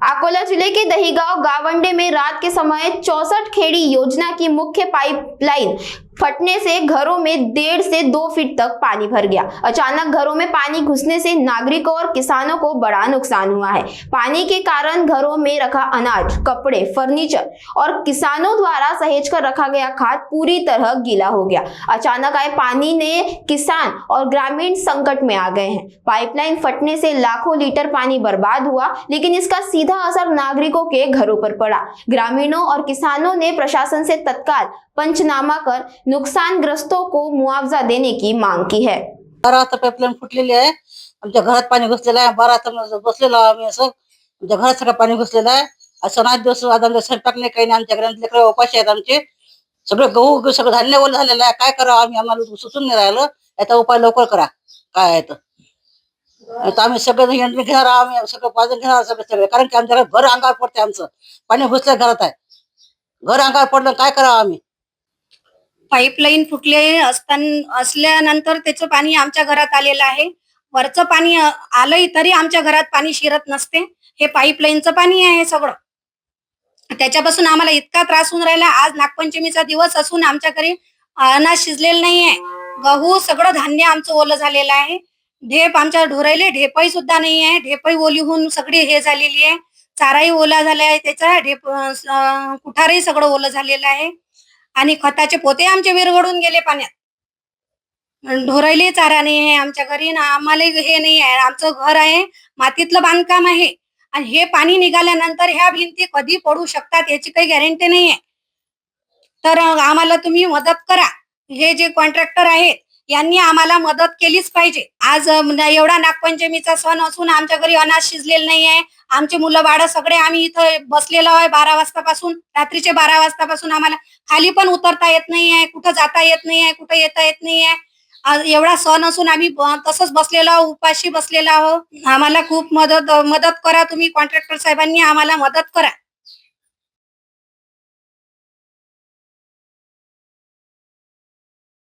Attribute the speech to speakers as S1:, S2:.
S1: अकोला जिले के दहीगांव गावंडे में रात के समय 64 खेड़ी योजना की मुख्य पाइपलाइन फटने से घरों में 1.5 से 2 फीट तक पानी भर गया। अचानक घरों में पानी घुसने से नागरिकों और किसानों को बड़ा नुकसान हुआ है। पानी के कारण घरों में रखा अनाज, कपड़े, फर्नीचर और किसानों द्वारा सहेज कर रखा गया खाद पूरी तरह गीला हो गया। अचानक आए पानी ने किसान और ग्रामीण संकट में आ गए हैं। पाइपलाइन फटने से लाखों लीटर पानी बर्बाद हुआ, लेकिन इसका सीधा असर नागरिकों के घरों पर पड़ा। ग्रामीणों और किसानों ने प्रशासन से तत्काल पंचनामा कर नुकसानग्रस्तों को मुआवजा देने की मांग की है।
S2: पाईपलाईन फुटलेली आहे, आमच्या घरात पाणी घुसलेलं आहे। 12 तास बसलेलो आम्ही, असं आमच्या घरात सगळं पाणी घुसलेलं आहे। असं 8 दिवस आमचा स्वयंपाक नाही, काही नाही। आमच्या घरात लेकरं उपाशी आहेत आमचे, सगळं गहू सगळं धान्य ओलं झालेलं आहे। काय करावं आम्ही, आम्हाला सुचून नाही राहिलं। याचा उपाय लवकर करा काय आहे तर आम्ही सगळं यंत्र घेणार, आम्ही सगळं पाजून घेणार सगळं, कारण की आमच्या घर अंगावर पडते। आमचं पाणी घुसल्या घरात आहे, घर अंगावर पडलं, काय करावं आम्ही।
S3: पाईपलाईन फुटले असल्यानंतर त्याचं पाणी आमच्या घरात आलेलं आहे। वरचं पाणी आलंय तरी आमच्या घरात पाणी शिरत नसते। हे पाईपलाईनचं पाणी आहे सगळं, त्याच्यापासून आम्हाला इतका त्रास होऊन राहिला। आज नागपंचमीचा दिवस असून आमच्या घरी अनाज शिजलेलं नाहीये, गहू सगळं धान्य आमचं ओलं झालेलं आहे। ढेप आमच्या ढोरायले ढेपही सुद्धा नाही आहे, ढेपही ओली होऊन सगळी हे झालेली आहे। चाराही ओला झाला आहे, त्याचा ढेप कुठारही सगळं ओलं झालेलं आहे आणि खताचे पोते आमचे विरघडून गेले पाण्यात। ढोरायले चारा नाही आहे आमच्या घरी ना, आम्हाला हे नाही आहे। आमचं घर आहे, मातीतलं बांधकाम आहे आणि हे पाणी निघाल्यानंतर ह्या भिंती कधी पडू शकतात याची काही गॅरंटी नाही आहे। तर आम्हाला तुम्ही मदत करा। हे जे कॉन्ट्रॅक्टर आहेत यांनी आम्हाला मदत केलीच पाहिजे। आज एवढा नागपंचमीचा सण असून आमच्या घरी अनाज शिजलेलं नाही आहे। आमचे मुलं बाळ सगळे आम्ही इथं बसलेलो आहे 12 वाजतापासून, रात्रीचे 12 वाजतापासून आम्हाला खाली पण उतरता येत नाही आहे, कुठं जाता येत नाही आहे, कुठं येता येत नाही आहे। एवढा सण असून आम्ही तसंच बसलेलो आहोत, उपाशी बसलेलो आहोत। आम्हाला खूप मदत करा तुम्ही, कॉन्ट्रॅक्टर साहेबांनी आम्हाला मदत करा।